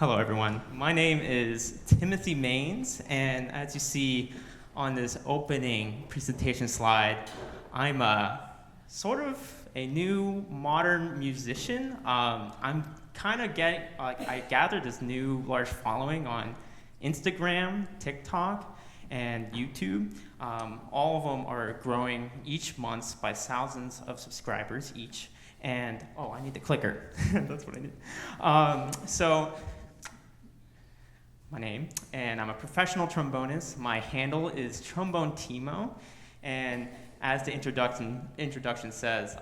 Hello, everyone. My name is Timothy Maines, and as you see on this opening presentation slide, I'm sort of a new modern musician. I'm kind of getting, I gathered this new large following on Instagram, TikTok, and YouTube. All of them are growing each month by thousands of subscribers each. And, oh, I need the clicker. That's what I need. My name, and I'm a professional trombonist. My handle is Trombone Timo, and as the introduction says,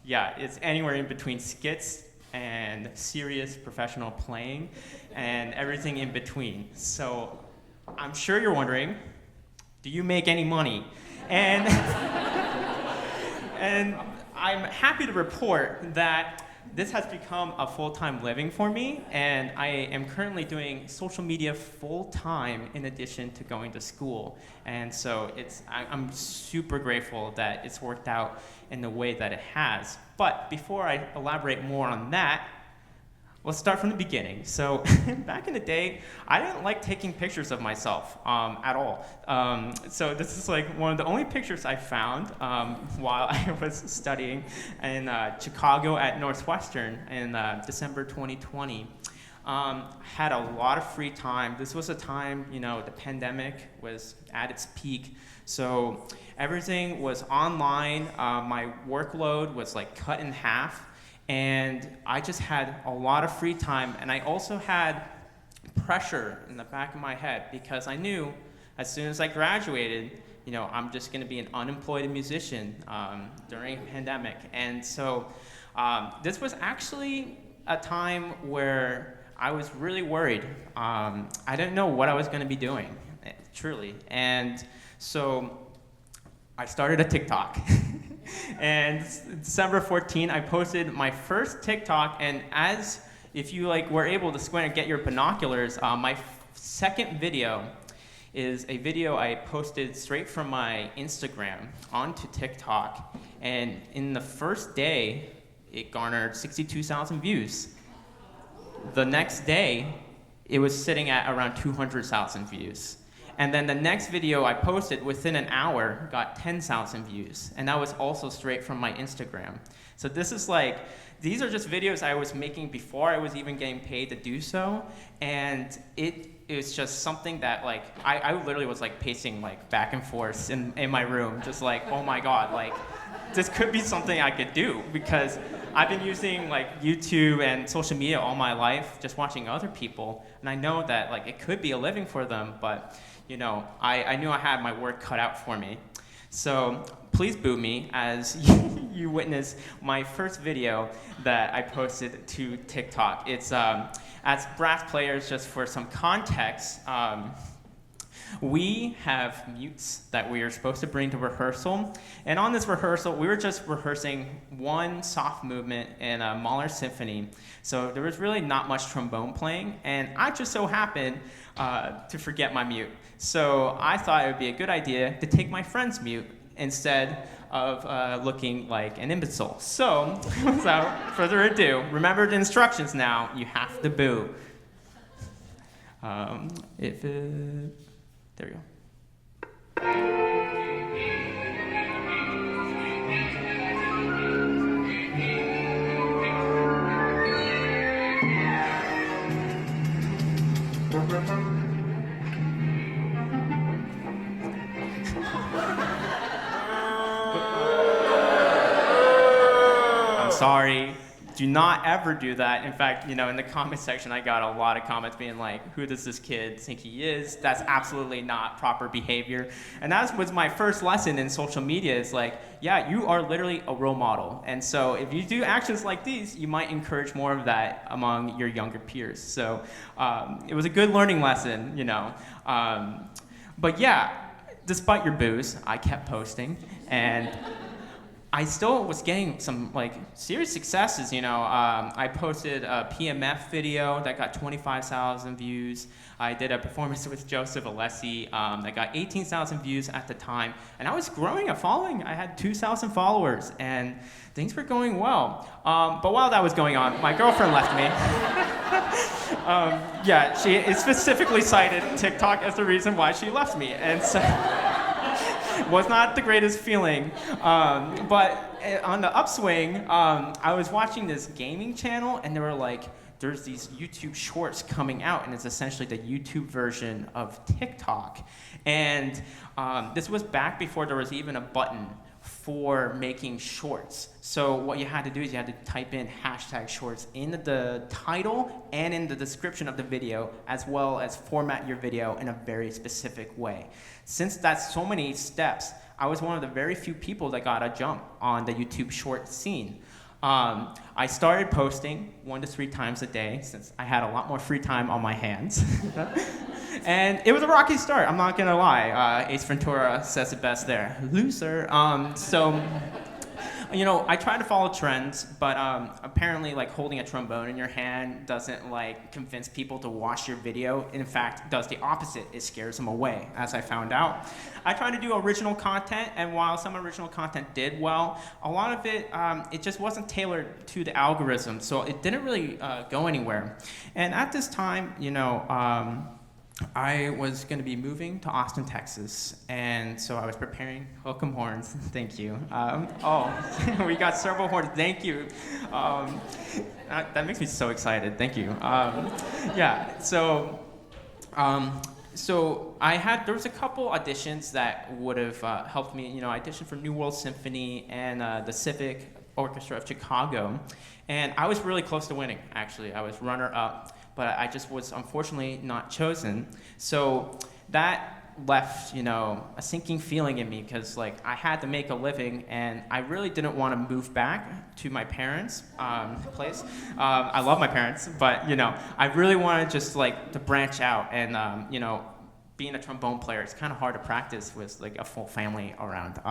it's anywhere in between skits and serious professional playing, and everything in between. So I'm sure you're wondering, do you make any money? And and I'm happy to report that this has become a full-time living for me, and I am currently doing social media full-time in addition to going to school. And so I'm super grateful that it's worked out in the way that it has. But before I elaborate more on that, let's start from the beginning. So back in the day, I didn't like taking pictures of myself at all. So this is like one of the only pictures I found while I was studying in Chicago at Northwestern in December 2020. Had a lot of free time. This was a time, the pandemic was at its peak. So everything was online. My workload was like cut in half. And I just had a lot of free time, and I also had pressure in the back of my head because I knew as soon as I graduated, I'm just going to be an unemployed musician during a pandemic. And so this was actually a time where I was really worried. I didn't know what I was going to be doing, truly. And so I started a TikTok. And December 14, I posted my first TikTok, and if you were able to squint and get your binoculars, my second video is a video I posted straight from my Instagram onto TikTok, and in the first day, it garnered 62,000 views. The next day, it was sitting at around 200,000 views. And then the next video I posted within an hour got 10,000 views. And that was also straight from my Instagram. So this is these are just videos I was making before I was even getting paid to do so. And it was just something that I literally was pacing back and forth in my room, just oh my God, this could be something I could do, because I've been using YouTube and social media all my life, just watching other people. And I know that it could be a living for them, but I knew I had my work cut out for me. So please boo me as you witness my first video that I posted to TikTok. It's as brass players, just for some context, we have mutes that we are supposed to bring to rehearsal. And on this rehearsal, we were just rehearsing one soft movement in a Mahler symphony. So there was really not much trombone playing. And I just so happened to forget my mute. So I thought it would be a good idea to take my friend's mute instead of looking like an imbecile. So without further ado, remember the instructions now. You have to boo. There we go. I'm sorry. Do not ever do that. In fact, in the comment section, I got a lot of comments being who does this kid think he is? That's absolutely not proper behavior. And that was my first lesson in social media. Is you are literally a role model. And so if you do actions like these, you might encourage more of that among your younger peers. So it was a good learning lesson, But yeah, despite your boos, I kept posting. And I still was getting some like serious successes. I posted a PMF video that got 25,000 views. I did a performance with Joseph Alessi that got 18,000 views at the time, and I was growing a following. I had 2,000 followers, and things were going well. But while that was going on, my girlfriend left me. She specifically cited TikTok as the reason why she left me, and so. Was not the greatest feeling, but on the upswing, I was watching this gaming channel, and there's these YouTube shorts coming out, and it's essentially the YouTube version of TikTok. And this was back before there was even a button for making shorts. So what you had to do is you had to type in #shorts in the title and in the description of the video, as well as format your video in a very specific way. Since that's so many steps, I was one of the very few people that got a jump on the YouTube short scene. I started posting 1 to 3 times a day since I had a lot more free time on my hands. And it was a rocky start, I'm not gonna lie. Ace Ventura says it best there, loser. I try to follow trends, but apparently holding a trombone in your hand doesn't convince people to watch your video. In fact, does the opposite. It scares them away, as I found out. I try to do original content, and while some original content did well, a lot of it, it just wasn't tailored to the algorithm, so it didn't really go anywhere. And at this time, I was going to be moving to Austin, Texas, and so I was preparing hook 'em horns. Thank you. We got several horns. Thank you. That makes me so excited. Thank you. So there was a couple auditions that would have helped me. I auditioned for New World Symphony and the Civic Orchestra of Chicago, and I was really close to winning. Actually, I was runner-up. But I just was unfortunately not chosen. So that left, a sinking feeling in me because I had to make a living, and I really didn't want to move back to my parents' place. I love my parents, but I really wanted just to branch out, and being a trombone player, it's kind of hard to practice with a full family around.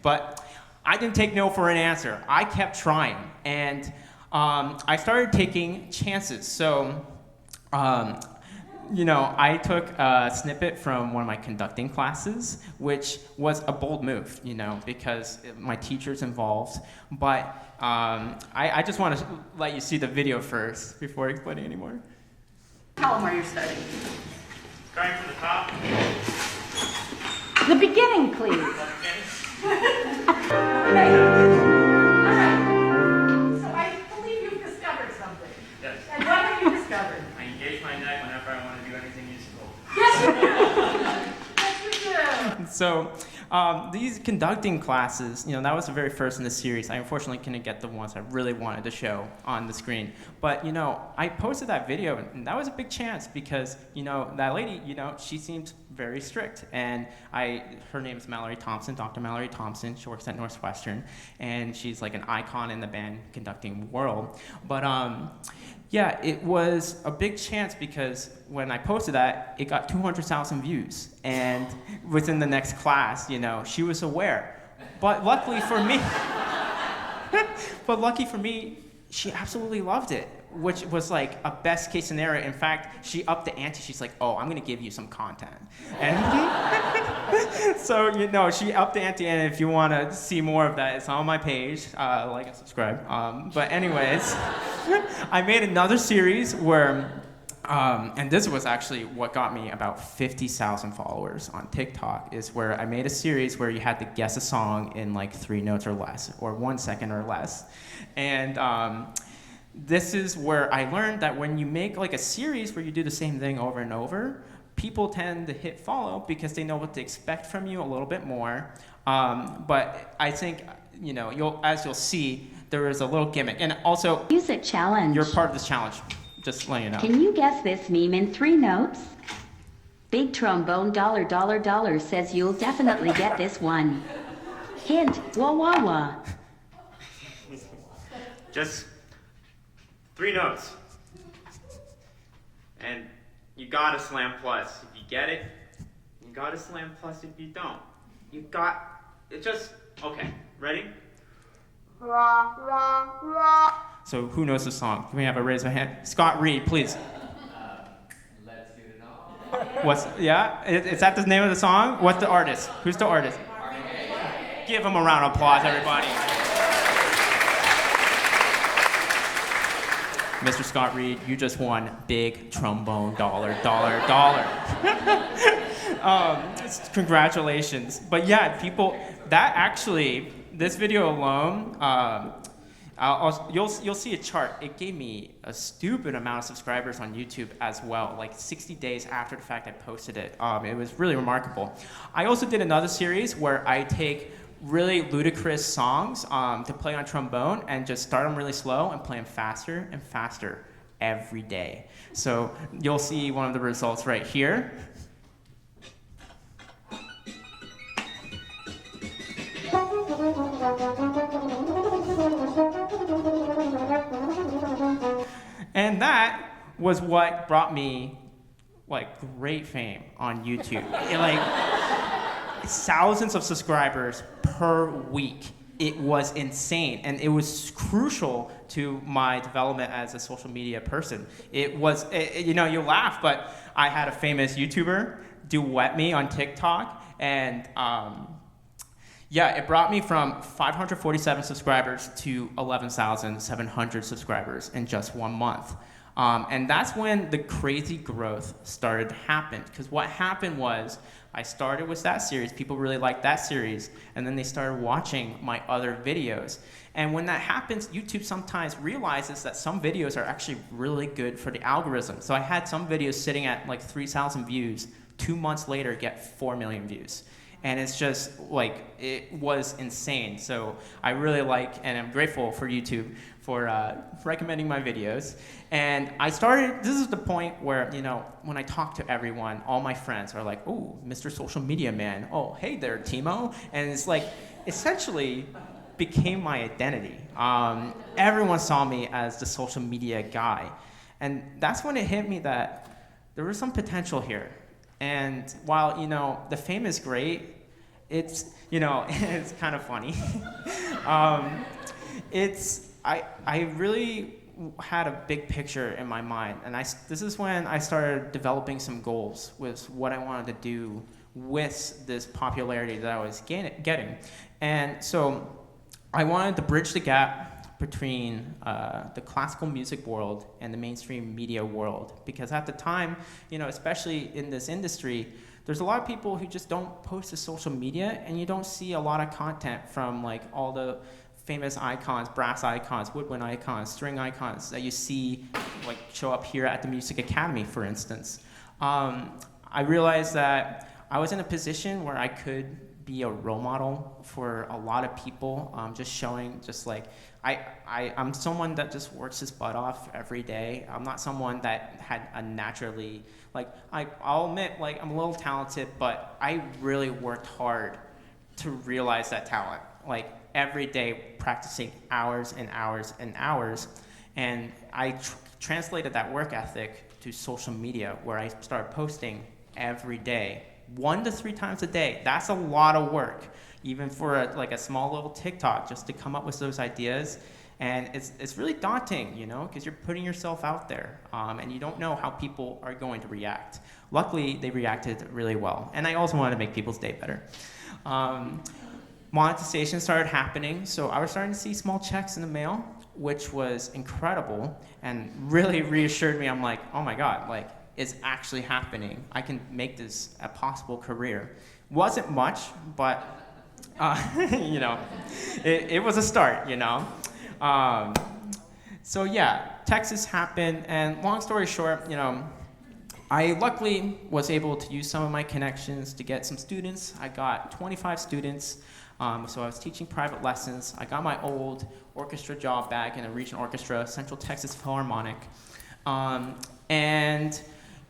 But I didn't take no for an answer. I kept trying, and I started taking chances. So, I took a snippet from one of my conducting classes, which was a bold move, because my teacher's involved. But I just want to let you see the video first before explaining anymore. How long are you studying? Starting from the top. The beginning, please. So these conducting classes, that was the very first in the series. I unfortunately couldn't get the ones I really wanted to show on the screen. But, I posted that video, and that was a big chance because, that lady, she seems very strict. And her name is Mallory Thompson, Dr. Mallory Thompson. She works at Northwestern, and she's an icon in the band conducting world. But, it was a big chance because when I posted that, it got 200,000 views. And within the next class, she was aware. But luckily for me, she absolutely loved it, which was a best case scenario. In fact, she upped the ante. She's like, "Oh, I'm gonna give you some content." And so, she upped the ante, and if you want to see more of that, it's on my page. Like and subscribe. But anyways, I made another series where, and this was actually what got me about 50,000 followers on TikTok, is where I made a series where you had to guess a song in 3 notes or less, or 1 second or less. And this is where I learned that when you make a series where you do the same thing over and over, people tend to hit follow because they know what to expect from you a little bit more. But I think, as you'll see, there is a little gimmick. And also, Music challenge. You're part of this challenge. Just letting you know. Can you guess this meme in 3 notes? Big trombone $$ says you'll definitely get this one. Hint, wah wah wah. Just 3 notes. And you got a slam plus if you get it. You got a slam plus if you don't. Okay, Ready? So who knows the song? Can we have a raise of hand? Scott Reed, please. Let's do it all. Is that the name of the song? What's the artist? Who's the artist? Give him a round of applause, everybody. Mr. Scott Reed, you just won big trombone dollar. Congratulations. But yeah, people, this video alone, you'll see a chart. It gave me a stupid amount of subscribers on YouTube as well, like 60 days after the fact I posted it. It was really remarkable. I also did another series where I take really ludicrous songs to play on trombone and just start them really slow and play them faster and faster every day. So you'll see one of the results right here. And that was what brought me great fame on YouTube. Thousands of subscribers per week. It was insane, and it was crucial to my development as a social media person. You laugh, but I had a famous YouTuber duet me on TikTok, and it brought me from 547 subscribers to 11,700 subscribers in just 1 month. And that's when the crazy growth started to happen. Because what happened was, I started with that series, people really liked that series, and then they started watching my other videos. And when that happens, YouTube sometimes realizes that some videos are actually really good for the algorithm. So I had some videos sitting at 3,000 views, 2 months later get 4 million views. And it's just it was insane. So I really and I'm grateful for YouTube for recommending my videos. And this is the point where, when I talk to everyone, all my friends are like, "Oh, Mr. Social Media Man. Oh, hey there, Timo." And it's essentially became my identity. Everyone saw me as the social media guy. And that's when it hit me that there was some potential here. And while, the fame is great, it's, it's kind of funny. I really had a big picture in my mind. And this is when I started developing some goals with what I wanted to do with this popularity that I was getting. And so I wanted to bridge the gap between the classical music world and the mainstream media world. Because at the time, especially in this industry, there's a lot of people who just don't post to social media, and you don't see a lot of content from all the famous icons, brass icons, woodwind icons, string icons that you see show up here at the Music Academy, for instance. I realized that I was in a position where I could be a role model for a lot of people, just showing I'm someone that just works his butt off every day. I'm not someone that had a naturally, I'll admit, I'm a little talented, but I really worked hard to realize that talent. Every day practicing hours and hours and hours. And I translated that work ethic to social media, where I started posting every day, 1 to 3 times a day. That's a lot of work, even for a small little TikTok, just to come up with those ideas. And it's really daunting, because you're putting yourself out there, and you don't know how people are going to react. Luckily, they reacted really well. And I also wanted to make people's day better. Monetization started happening, so I was starting to see small checks in the mail, which was incredible and really reassured me. I'm like, oh my God, it's actually happening. I can make this a possible career. Wasn't much, but it was a start, So yeah, Texas happened, and long story short, I luckily was able to use some of my connections to get some students. I got 25 students. So I was teaching private lessons. I got my old orchestra job back in a regional orchestra, Central Texas Philharmonic. And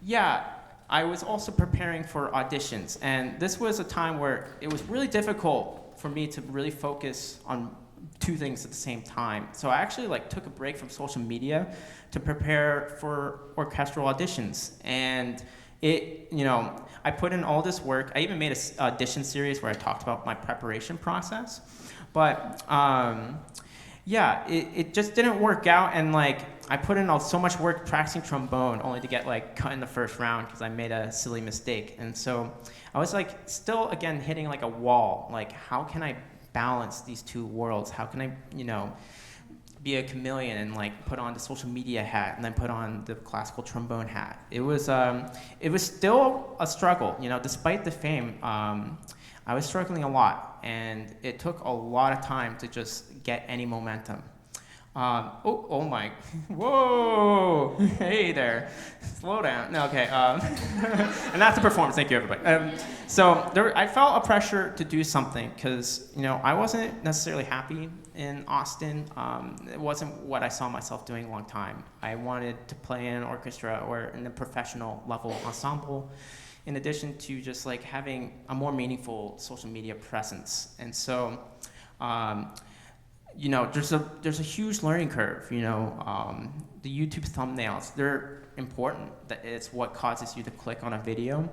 yeah, I was also preparing for auditions. And this was a time where it was really difficult for me to really focus on 2 things at the same time. So I actually took a break from social media to prepare for orchestral auditions. And I put in all this work. I even made a audition series where I talked about my preparation process. But yeah, it just didn't work out, and like I put in so much work practicing trombone only to get like cut in the first round because I made a silly mistake. And so I was like still again hitting like a wall. Like, how can I balance these two worlds? How can I, be a chameleon and like put on the social media hat and then put on the classical trombone hat? It was still a struggle, despite the fame. I was struggling a lot, and it took a lot of time to just get any momentum. Oh my, whoa, hey there, slow down. No, okay, and that's the performance. Thank you, everybody. I felt a pressure to do something because, I wasn't necessarily happy in Austin. It wasn't what I saw myself doing a long time. I wanted to play in an orchestra or in a professional level ensemble, in addition to just like having a more meaningful social media presence. And so, there's a huge learning curve. The YouTube thumbnails, they're important. That it's what causes you to click on a video.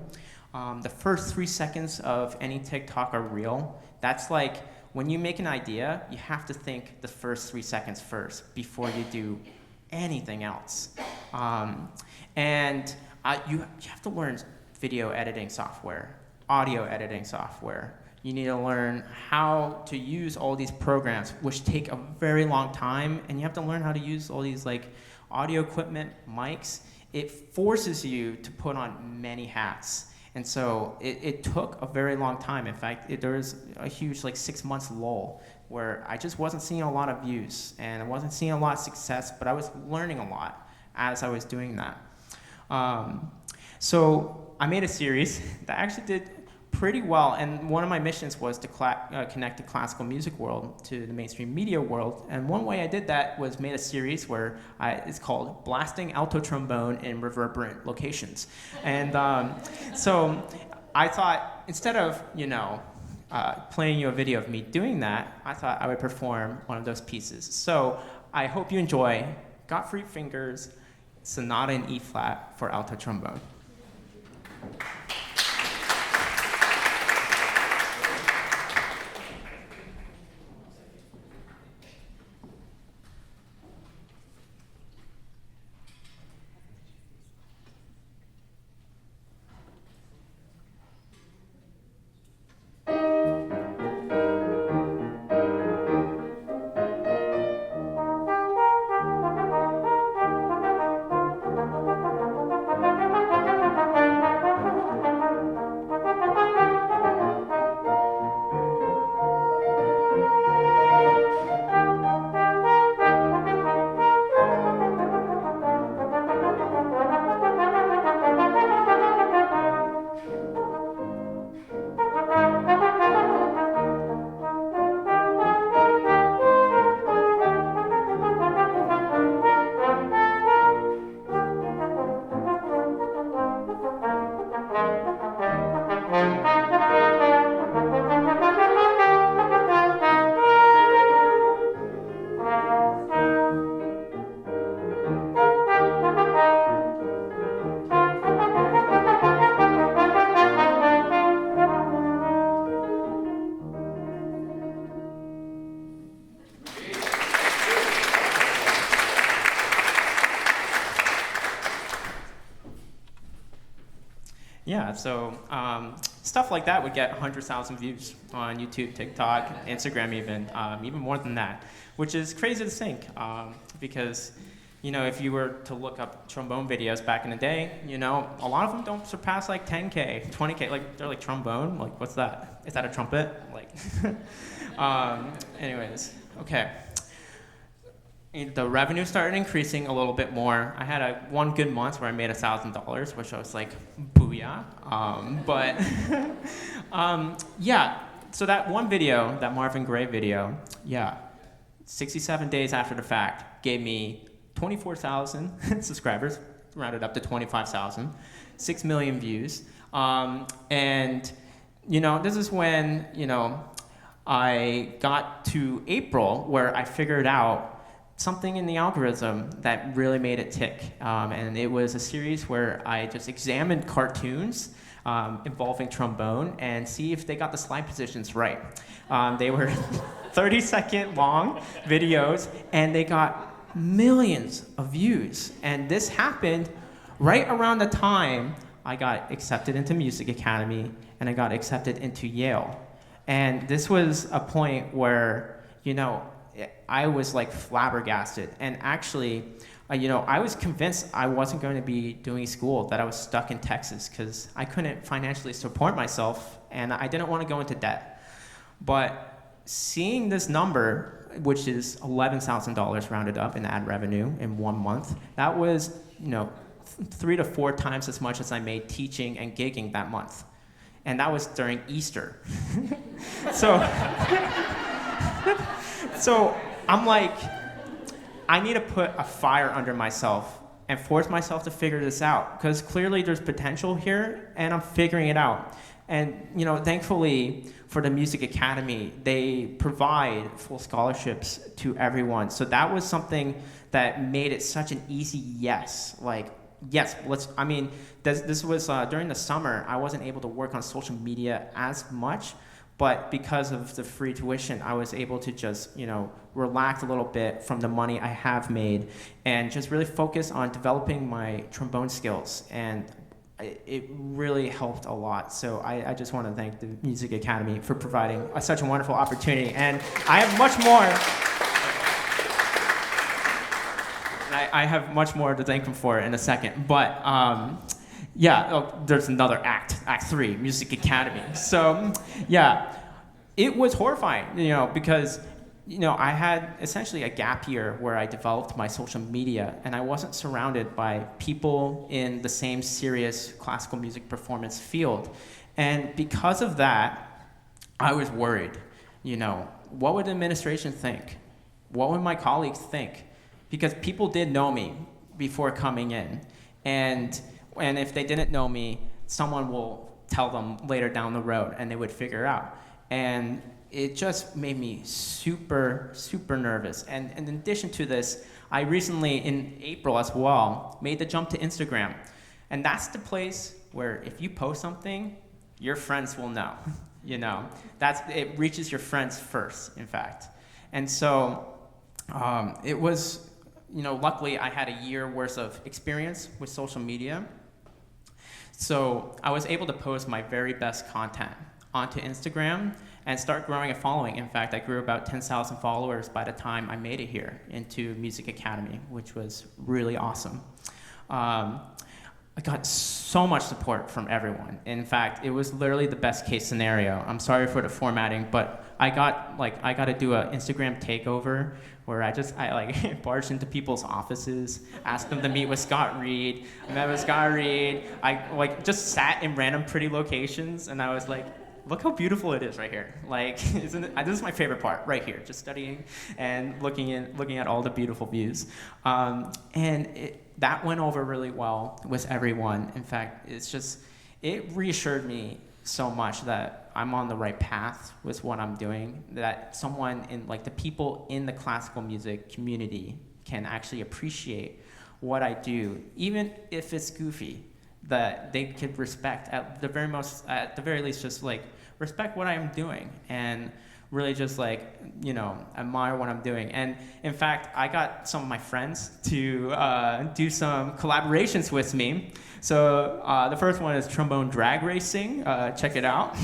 The first 3 seconds of any TikTok or reel, that's like when you make an idea, you have to think the first 3 seconds first before you do anything else. You have to learn video editing software, audio editing software. You need to learn how to use all these programs, which take a very long time, and you have to learn how to use all these like audio equipment, mics. It forces you to put on many hats. And so it took a very long time. In fact, there was a huge 6 months lull where I just wasn't seeing a lot of views, and I wasn't seeing a lot of success, but I was learning a lot as I was doing that. So I made a series that actually did pretty well, and one of my missions was to connect the classical music world to the mainstream media world. And one way I did that was made a series where it's called Blasting Alto Trombone in Reverberant Locations. And so I thought, instead of playing you a video of me doing that, I thought I would perform one of those pieces. So I hope you enjoy Gottfried Finger's Sonata in E flat for alto trombone. Yeah, so stuff like that would get 100,000 views on YouTube, TikTok, Instagram even more than that, which is crazy to think because, if you were to look up trombone videos back in the day, a lot of them don't surpass like 10K, 20K, they're like trombone, what's that? Is that a trumpet? Anyways, okay. The revenue started increasing a little bit more. I had one good month where I made $1,000, which I was like, booyah. Yeah, so that one video, that Marvin Gaye video, 67 days after the fact, gave me 24,000 subscribers, rounded up to 25,000, 6 million views. This is when, I got to April where I figured out something in the algorithm that really made it tick. And it was a series where I just examined cartoons involving trombone and see if they got the slide positions right. They were 30-second long videos, and they got millions of views. And this happened right around the time I got accepted into Music Academy and I got accepted into Yale. And this was a point where, I was like flabbergasted. And actually, I was convinced I wasn't going to be doing school, that I was stuck in Texas because I couldn't financially support myself and I didn't want to go into debt. But seeing this number, which is $11,000 rounded up in ad revenue in 1 month, that was, 3 to 4 times as much as I made teaching and gigging that month. And that was during Easter. So I'm like, I need to put a fire under myself and force myself to figure this out, because clearly there's potential here and I'm figuring it out. And thankfully for the Music Academy, they provide full scholarships to everyone. So that was something that made it such an easy yes. Like, yes, this was during the summer. I wasn't able to work on social media as much, but because of the free tuition, I was able to just, relax a little bit from the money I have made and just really focus on developing my trombone skills. And it really helped a lot. So I just want to thank the Music Academy for providing such a wonderful opportunity. And I have much more. I have much more to thank them for in a second. But there's another act 3, Music Academy. So it was horrifying, because I had essentially a gap year where I developed my social media, and I wasn't surrounded by people in the same serious classical music performance field. And because of that, I was worried. What would the administration think? What would my colleagues think? Because people did know me before coming in. And if they didn't know me, someone will tell them later down the road and they would figure out. And it just made me super, super nervous. And in addition to this, I recently, in April as well, made the jump to Instagram. And that's the place where if you post something, your friends will know. It reaches your friends first, in fact. And so it was, luckily I had a year worth of experience with social media. So I was able to post my very best content onto Instagram and start growing a following. In fact, I grew about 10,000 followers by the time I made it here into Music Academy, which was really awesome. I got so mumuch support from everyone. In fact, it was literally the best case scenario. I'm sorry for the formatting, but I got to do an Instagram takeover where I barged into people's offices, asked them to meet with Scott Reed. I met with Scott Reed. I just sat in random pretty locations, and I was like, look how beautiful it is right here. This is my favorite part, right here, just studying and looking at all the beautiful views. That went over really well with everyone. In fact, it reassured me so much that I'm on the right path with what I'm doing, that someone the people in the classical music community can actually appreciate what I do, even if it's goofy, that they could respect at the very least, just respect what I'm doing and really just admire what I'm doing. And in fact, I got some of my friends to do some collaborations with me. So the first one is trombone drag racing. Check it out.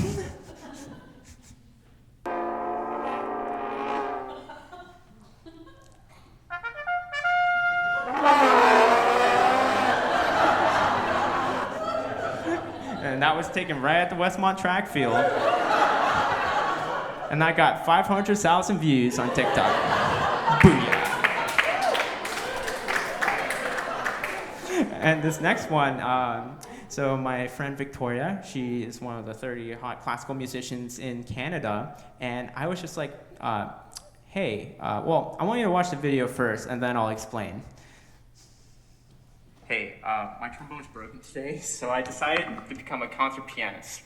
And that was taken right at the Westmont track field. And I got 500,000 views on TikTok. Booyah. And this next one, so my friend Victoria, she is one of the 30 hot classical musicians in Canada. And I was just like, hey, I want you to watch the video first, and then I'll explain. Hey, my trombone's broken today, so I decided to become a concert pianist.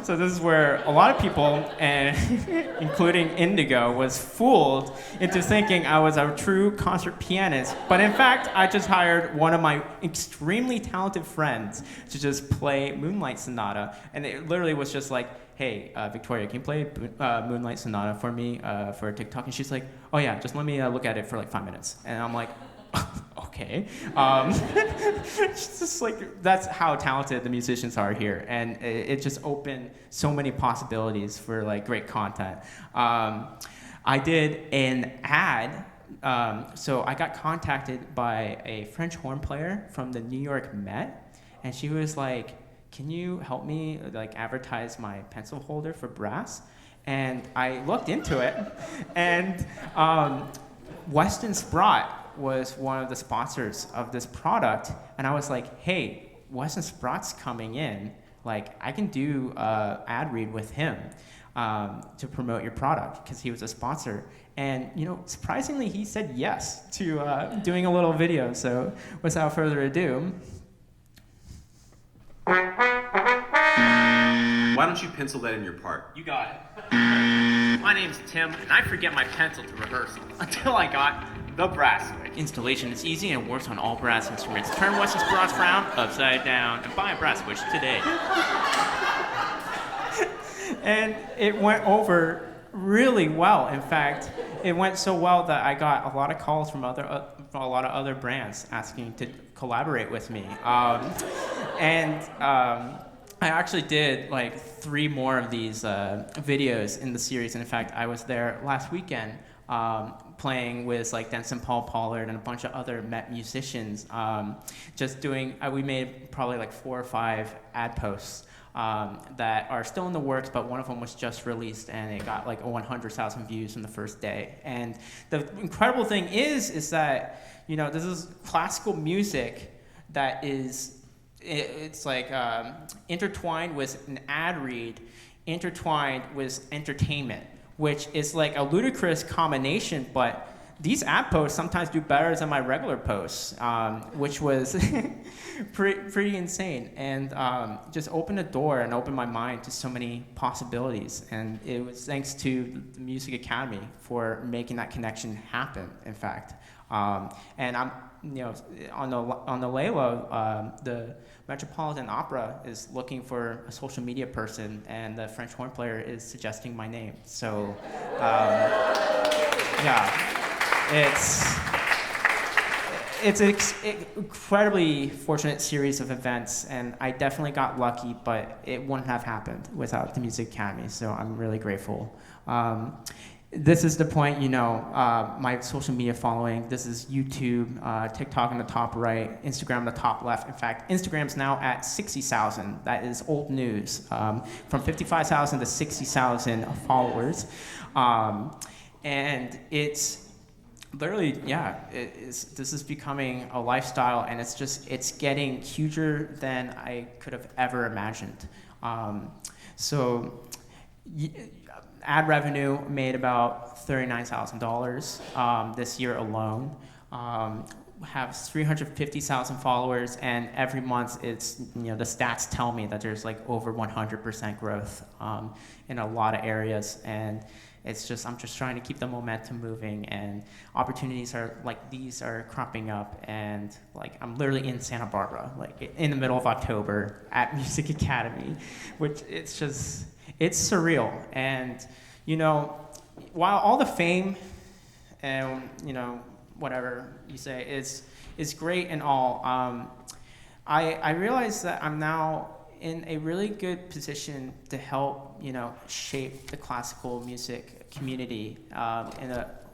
So this is where a lot of people, and including Indigo, was fooled into thinking I was a true concert pianist. But in fact, I just hired one of my extremely talented friends to just play Moonlight Sonata. And it literally was just like, hey, Victoria, can you play Moonlight Sonata for me for TikTok? And she's like, oh yeah, just let me look at it for like 5 minutes. And I'm like, okay. It's just like, that's how talented the musicians are here. And it just opened so many possibilities for like great content. I did an ad. So I got contacted by a French horn player from the New York Met. And she was like, can you help me like advertise my pencil holder for brass? And I looked into it. And Weston Sprott was one of the sponsors of this product, and I was like, hey, Weston Sprott's coming in, like I can do an ad read with him to promote your product, because he was a sponsor. And surprisingly, he said yes to doing a little video. So without further ado, why don't you pencil that in your part? you got it. My name's Tim, and I forget my pencil to rehearsal until I got the brass switch. Installation is easy and works on all brass instruments. Turn Weston Sprott's frown upside down and buy a brass switch today. And it went over really well. In fact, it went so well that I got a lot of calls from a lot of other brands asking to collaborate with me. I actually did like 3 more of these videos in the series. And in fact, I was there last weekend playing with like Denson Paul Pollard and a bunch of other Met musicians. Just doing, we made probably like 4 or 5 ad posts that are still in the works, but one of them was just released and it got like 100,000 views in the first day. And the incredible thing is that, this is classical music that is, it's like intertwined with an ad read, intertwined with entertainment, which is like a ludicrous combination, but these ad posts sometimes do better than my regular posts, which was pretty insane, and just opened a door and opened my mind to so many possibilities. And it was thanks to the Music Academy for making that connection happen, in fact. And I'm, on the lay low, the Metropolitan Opera is looking for a social media person, and the French horn player is suggesting my name. So, yeah, it's an incredibly fortunate series of events, and I definitely got lucky, but it wouldn't have happened without the Music Academy. So I'm really grateful. This is the point, my social media following. This is YouTube, TikTok on the top right, Instagram on the top left. In fact, Instagram's now at 60,000. That is old news. From 55,000 to 60,000 followers. And it's literally, this is becoming a lifestyle, and it's getting huger than I could have ever imagined. Ad revenue made about $39,000 this year alone. Have 350,000 followers, and every month it's, the stats tell me that there's like over 100% growth in a lot of areas, and I'm just trying to keep the momentum moving, and opportunities like these are cropping up, and like I'm literally in Santa Barbara, like in the middle of October at Music Academy, which it's surreal. And while all the fame and whatever you say is great and all, I realize that I'm now in a really good position to help shape the classical music community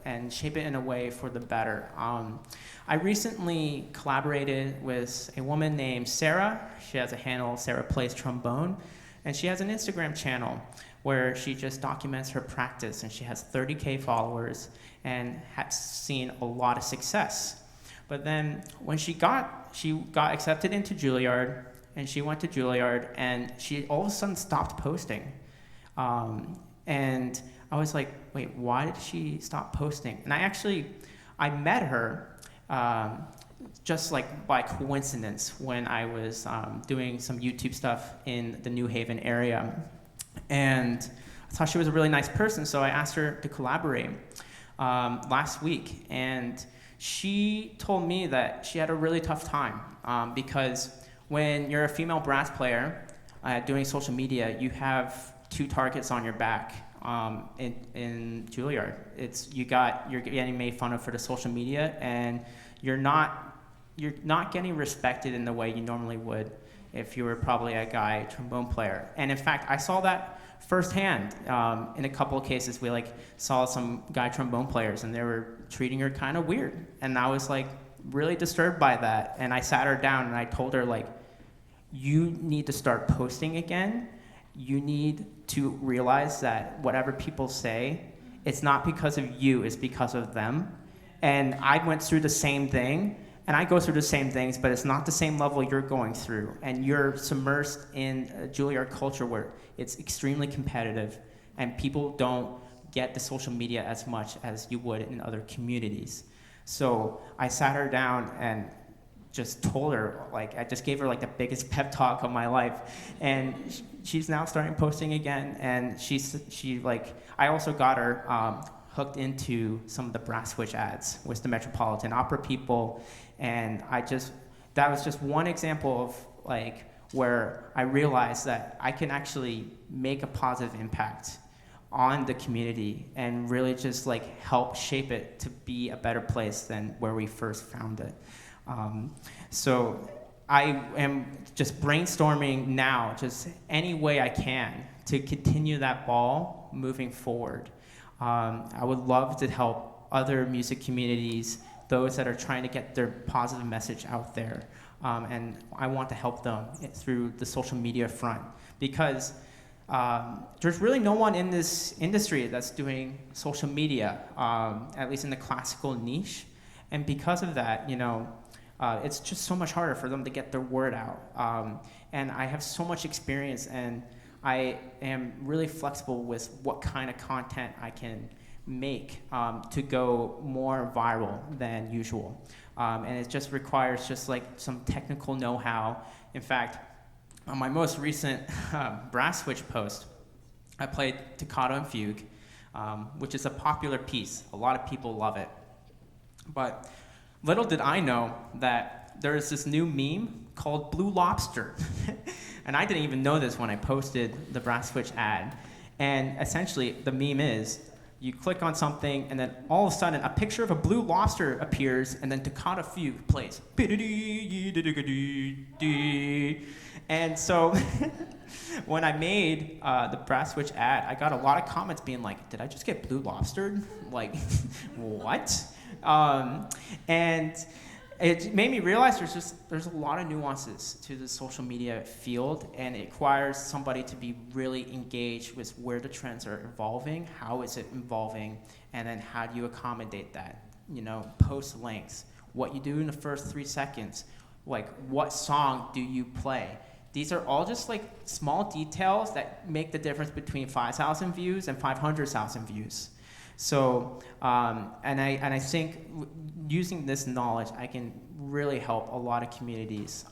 and shape it in a way for the better. I recently collaborated with a woman named Sarah. She has a handle, Sarah Plays Trombone. And she has an Instagram channel where she just documents her practice, and she has 30K followers and has seen a lot of success. But then when she got accepted into Juilliard, and she went to Juilliard, and she all of a sudden stopped posting. And I was like, wait, why did she stop posting? And I met her just like by coincidence when I was doing some YouTube stuff in the New Haven area. And I thought she was a really nice person, so I asked her to collaborate last week. And she told me that she had a really tough time because when you're a female brass player doing social media, you have two targets on your back in Juilliard. You're getting made fun of for the social media, and you're not getting respected in the way you normally would if you were probably a guy trombone player. And in fact, I saw that firsthand. In a couple of cases, we saw some guy trombone players, and they were treating her kind of weird. And I was really disturbed by that. And I sat her down and I told her you need to start posting again. You need to realize that whatever people say, it's not because of you, it's because of them. And I went through the same thing, and I go through the same things, but it's not the same level you're going through. And you're submersed in a Juilliard culture where it's extremely competitive, and people don't get the social media as much as you would in other communities. So I sat her down and just told her, I just gave her the biggest pep talk of my life. And she's now starting posting again, and I also got her hooked into some of the brass switch ads with the Metropolitan Opera people. And that was just one example of where I realized that I can actually make a positive impact on the community and really just help shape it to be a better place than where we first found it. So I am just brainstorming now, just any way I can to continue that ball moving forward. I would love to help other music communities, those that are trying to get their positive message out there. And I want to help them through the social media front, because there's really no one in this industry that's doing social media, at least in the classical niche. And because of that, it's just so much harder for them to get their word out. And I have so much experience, and I am really flexible with what kind of content I can make to go more viral than usual. And it just requires some technical know-how. In fact, on my most recent brass switch post, I played Toccata and Fugue, which is a popular piece. A lot of people love it. But little did I know that there is this new meme called Blue Lobster. And I didn't even know this when I posted the brass switch ad. And essentially, the meme is, you click on something, and then all of a sudden, a picture of a blue lobster appears, and then Toccata Fugue plays. And so, when I made the brass switch ad, I got a lot of comments being like, did I just get blue lobstered? What? And it made me realize there's a lot of nuances to the social media field, and it requires somebody to be really engaged with where the trends are evolving, how is it evolving, and then how do you accommodate that? Post lengths, what you do in the first 3 seconds, what song do you play? These are all just small details that make the difference between 5,000 views and 500,000 views. So, and I think using this knowledge, I can really help a lot of communities,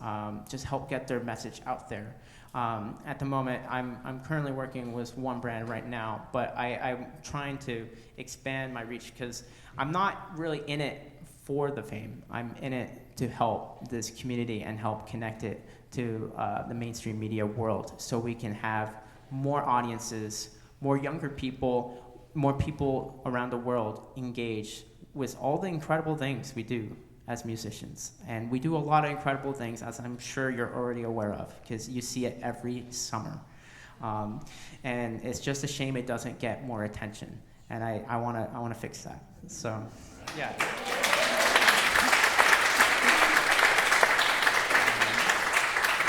just help get their message out there. At the moment, I'm currently working with one brand right now, but I'm trying to expand my reach because I'm not really in it for the fame. I'm in it to help this community and help connect it to the mainstream media world, so we can have more audiences, more younger people, more people around the world engage with all the incredible things we do as musicians. And we do a lot of incredible things, as I'm sure you're already aware of, because you see it every summer. And it's just a shame it doesn't get more attention. And I wanna fix that. So, yeah.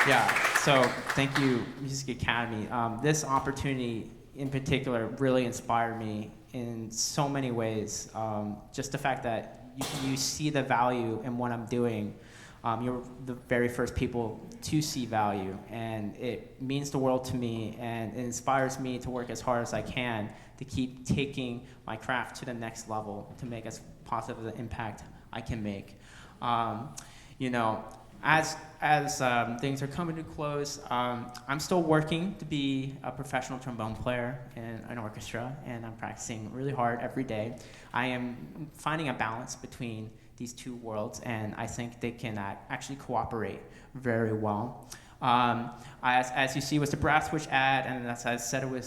Yeah, so thank you, Music Academy. This opportunity in particular really inspired me in so many ways. Just the fact that you see the value in what I'm doing. You're the very first people to see value, and it means the world to me, and it inspires me to work as hard as I can to keep taking my craft to the next level, to make as positive an impact I can make. as things are coming to close, I'm still working to be a professional trombone player in an orchestra, and I'm practicing really hard every day. I am finding a balance between these two worlds, and I think they can actually cooperate very well. As you see with the Brass Switch ad, and as I said it with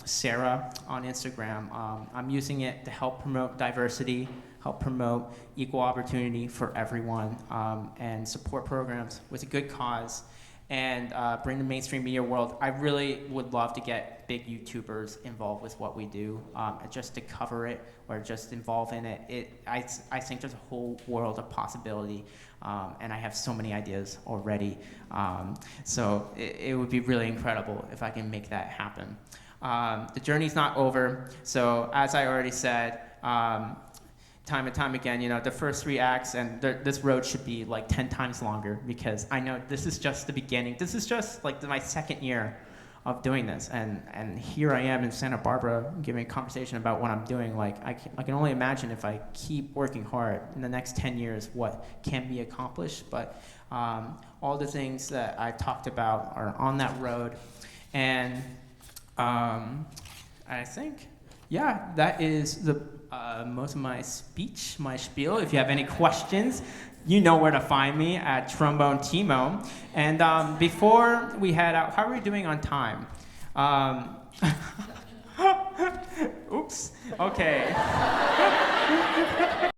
Sarah on Instagram, I'm using it to help promote diversity, help promote equal opportunity for everyone, and support programs with a good cause, and bring the mainstream media world. I really would love to get big YouTubers involved with what we do, just to cover it or just involve in it. I think there's a whole world of possibility, and I have so many ideas already. So it would be really incredible if I can make that happen. The journey's not over, so as I already said, time and time again, the first 3 acts, and this road should be like 10 times longer, because I know this is just the beginning. This is just like my 2nd year of doing this, and here I am in Santa Barbara giving a conversation about what I'm doing. Like I can only imagine if I keep working hard in the next 10 years what can be accomplished, but all the things that I talked about are on that road, and I think, yeah, that is the most of my speech, my spiel. If you have any questions, you know where to find me at Trombone Timo. And before we head out, how are we doing on time? Oops. Okay.